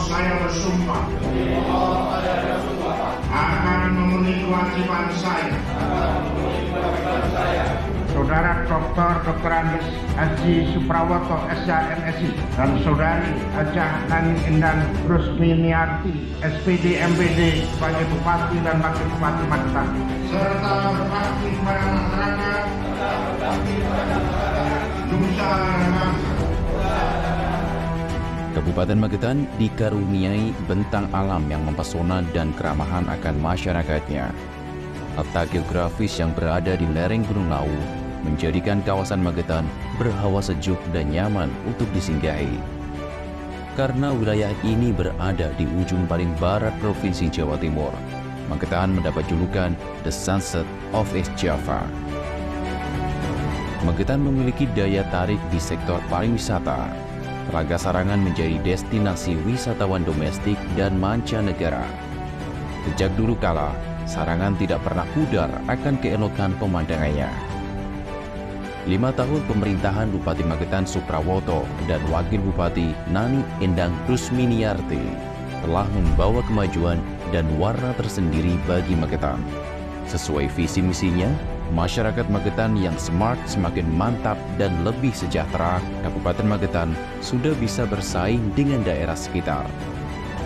saya bersumpah akan memenuhi kewajiban saya. Saudara Dr. Andes Haji Suprawoto, SH, MSI, dan Saudari Hajah Nani Endang Rusminiarti, SPD, MPD, sebagai Bupati dan Wakil Bupati Magetan, serta berbakti kepada masyarakat, nusa dan bangsa. Kabupaten Magetan dikaruniai bentang alam yang mempesona dan keramahan akan masyarakatnya. Letak geografis yang berada di lereng Gunung Lawu menjadikan kawasan Magetan berhawa sejuk dan nyaman untuk disinggahi. Karena wilayah ini berada di ujung paling barat Provinsi Jawa Timur, Magetan mendapat julukan The Sunset of East Java. Magetan memiliki daya tarik di sektor pariwisata. Telaga Sarangan menjadi destinasi wisatawan domestik dan mancanegara. Sejak dulu kala, Sarangan tidak pernah pudar akan keelokan pemandangannya. 5 tahun pemerintahan Bupati Magetan Suprawoto dan Wakil Bupati Nani Endang Rusminiarti telah membawa kemajuan dan warna tersendiri bagi Magetan. Sesuai visi misinya, masyarakat Magetan yang smart semakin mantap dan lebih sejahtera, Kabupaten Magetan sudah bisa bersaing dengan daerah sekitar.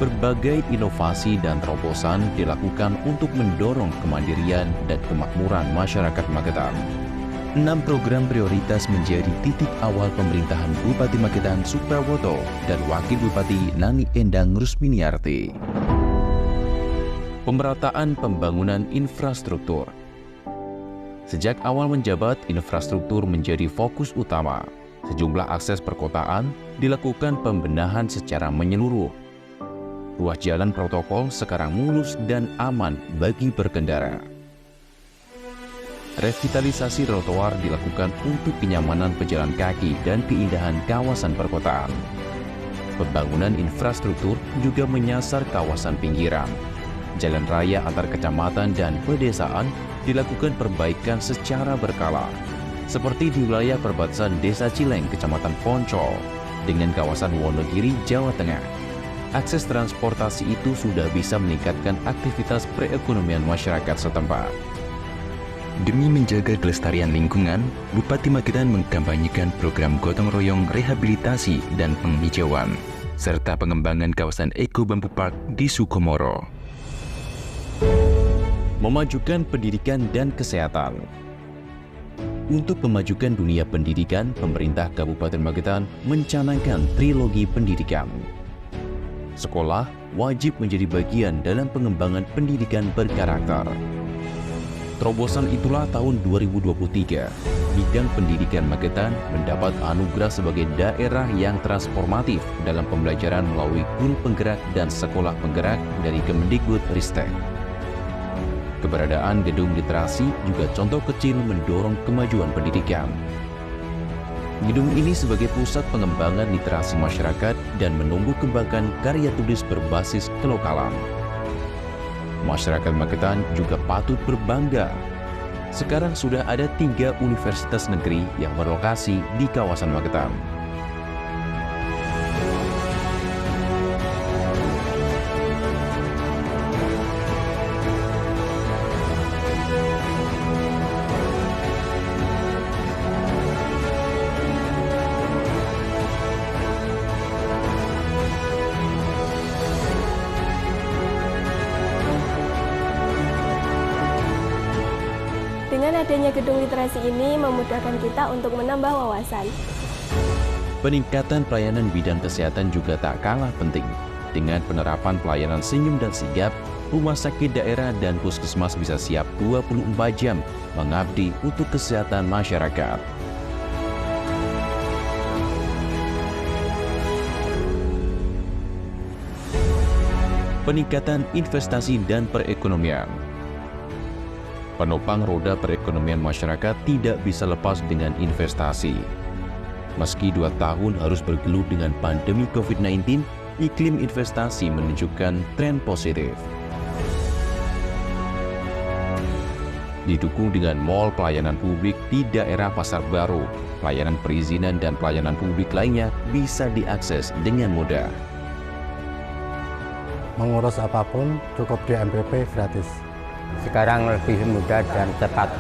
Berbagai inovasi dan terobosan dilakukan untuk mendorong kemandirian dan kemakmuran masyarakat Magetan. 6 program prioritas menjadi titik awal pemerintahan Bupati Magetan Suprawoto dan Wakil Bupati Nani Endang Rusminiarti. Pemerataan pembangunan infrastruktur. Sejak awal menjabat, infrastruktur menjadi fokus utama. Sejumlah akses perkotaan dilakukan pembenahan secara menyeluruh. Ruas jalan protokol sekarang mulus dan aman bagi berkendara. Revitalisasi trotoar dilakukan untuk kenyamanan pejalan kaki dan keindahan kawasan perkotaan. Pembangunan infrastruktur juga menyasar kawasan pinggiran. Jalan raya antar kecamatan dan pedesaan dilakukan perbaikan secara berkala, seperti di wilayah perbatasan Desa Cileng, Kecamatan Poncol, dengan kawasan Wonogiri, Jawa Tengah. Akses transportasi itu sudah bisa meningkatkan aktivitas perekonomian masyarakat setempat. Demi menjaga kelestarian lingkungan, Bupati Magetan mengkampanyekan program gotong royong rehabilitasi dan penghijauan, serta pengembangan kawasan Eko Bambu Park di Sukomoro. Memajukan pendidikan dan kesehatan. Untuk memajukan dunia pendidikan, pemerintah Kabupaten Magetan mencanangkan trilogi pendidikan. Sekolah wajib menjadi bagian dalam pengembangan pendidikan berkarakter. Terobosan itulah tahun 2023, bidang pendidikan Magetan mendapat anugerah sebagai daerah yang transformatif dalam pembelajaran melalui guru penggerak dan sekolah penggerak dari Kemendikbud-Ristek. Keberadaan gedung literasi juga contoh kecil mendorong kemajuan pendidikan. Gedung ini sebagai pusat pengembangan literasi masyarakat dan menumbuh kembangkan karya tulis berbasis kelokalan. Masyarakat Magetan juga patut berbangga. Sekarang sudah ada 3 universitas negeri yang berlokasi di kawasan Magetan. Dengan adanya gedung literasi ini memudahkan kita untuk menambah wawasan. Peningkatan pelayanan bidang kesehatan juga tak kalah penting. Dengan penerapan pelayanan senyum dan sigap, rumah sakit daerah dan puskesmas bisa siap 24 jam mengabdi untuk kesehatan masyarakat. Peningkatan investasi dan perekonomian. Penopang roda perekonomian masyarakat tidak bisa lepas dengan investasi. Meski 2 tahun harus bergelut dengan pandemi COVID-19, iklim investasi menunjukkan tren positif. Didukung dengan mal pelayanan publik di daerah Pasar Baru, pelayanan perizinan dan pelayanan publik lainnya bisa diakses dengan mudah. mengurus apapun cukup di MPP gratis. Sekarang lebih mudah dan cepat.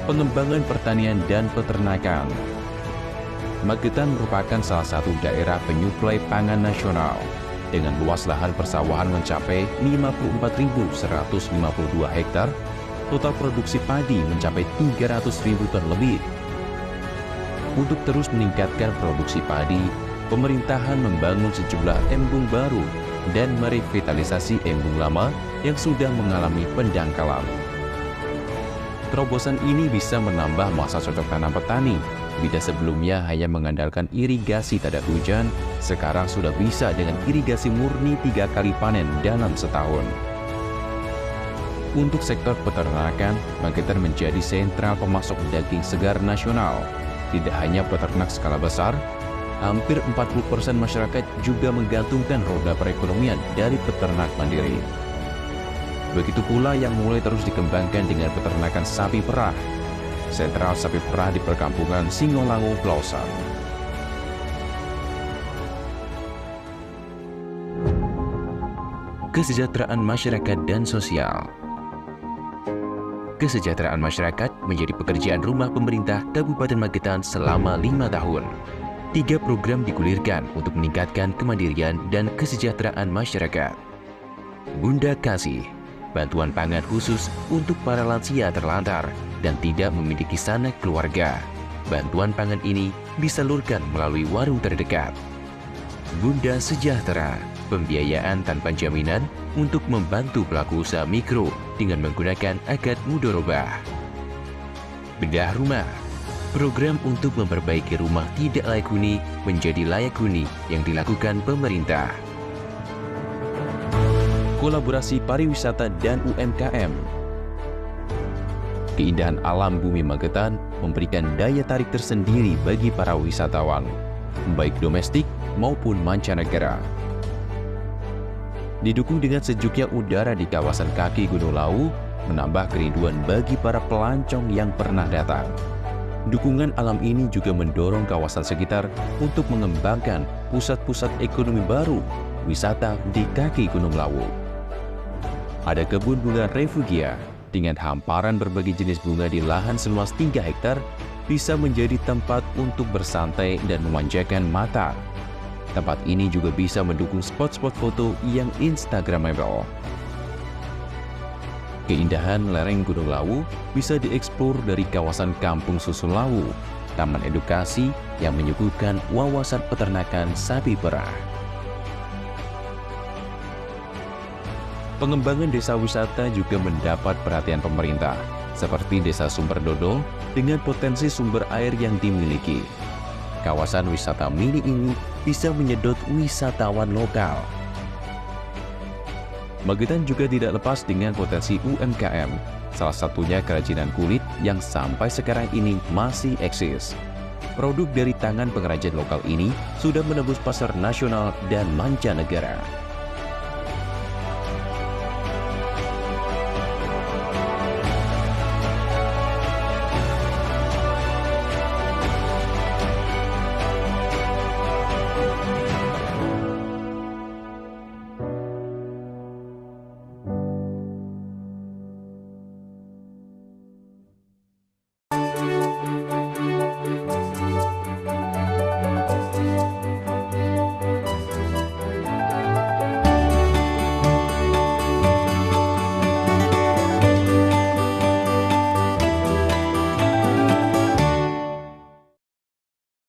Pengembangan pertanian dan peternakan. Magetan merupakan salah satu daerah penyuplai pangan nasional dengan luas lahan persawahan mencapai 54.152 hektar, total produksi padi mencapai 300.000 ton lebih. Untuk terus meningkatkan produksi padi, pemerintahan membangun sejumlah embung baru dan merevitalisasi embung lama yang sudah mengalami pendangkalan. Terobosan ini bisa menambah masa cocok tanam petani. Bila sebelumnya hanya mengandalkan irigasi tak ada hujan, sekarang sudah bisa dengan irigasi murni 3 kali panen dalam setahun. Untuk sektor peternakan, Magetan menjadi sentral pemasok daging segar nasional. Tidak hanya peternak skala besar, hampir 40% masyarakat juga menggantungkan roda perekonomian dari peternak mandiri. Begitu pula yang mulai terus dikembangkan dengan peternakan sapi perah. Sentral sapi perah di perkampungan Singolangu, Pelausan. Kesejahteraan masyarakat dan sosial. Kesejahteraan masyarakat menjadi pekerjaan rumah pemerintah Kabupaten Magetan selama 5 tahun. 3 program digulirkan untuk meningkatkan kemandirian dan kesejahteraan masyarakat. Bunda Kasih, bantuan pangan khusus untuk para lansia terlantar dan tidak memiliki sanak keluarga. Bantuan pangan ini disalurkan melalui warung terdekat. Bunda Sejahtera, pembiayaan tanpa jaminan untuk membantu pelaku usaha mikro dengan menggunakan akad mudharabah. Bedah rumah, program untuk memperbaiki rumah tidak layak huni menjadi layak huni yang dilakukan pemerintah. Kolaborasi pariwisata dan UMKM. Keindahan alam bumi Magetan memberikan daya tarik tersendiri bagi para wisatawan, baik domestik maupun mancanegara. Didukung dengan sejuknya udara di kawasan kaki Gunung Lawu, menambah kerinduan bagi para pelancong yang pernah datang. Dukungan alam ini juga mendorong kawasan sekitar untuk mengembangkan pusat-pusat ekonomi baru wisata di kaki Gunung Lawu. Ada kebun bunga refugia dengan hamparan berbagai jenis bunga di lahan seluas 3 hektar bisa menjadi tempat untuk bersantai dan memanjakan mata. Tempat ini juga bisa mendukung spot-spot foto yang instagramable. Keindahan lereng Gunung Lawu bisa dieksplor dari kawasan Kampung Susun Lawu, taman edukasi yang menyuguhkan wawasan peternakan sapi perah. Pengembangan desa wisata juga mendapat perhatian pemerintah, seperti Desa Sumber Dodol dengan potensi sumber air yang dimiliki. Kawasan wisata mini ini bisa menyedot wisatawan lokal. Magetan juga tidak lepas dengan potensi UMKM, salah satunya kerajinan kulit yang sampai sekarang ini masih eksis. Produk dari tangan pengrajin lokal ini sudah menembus pasar nasional dan mancanegara.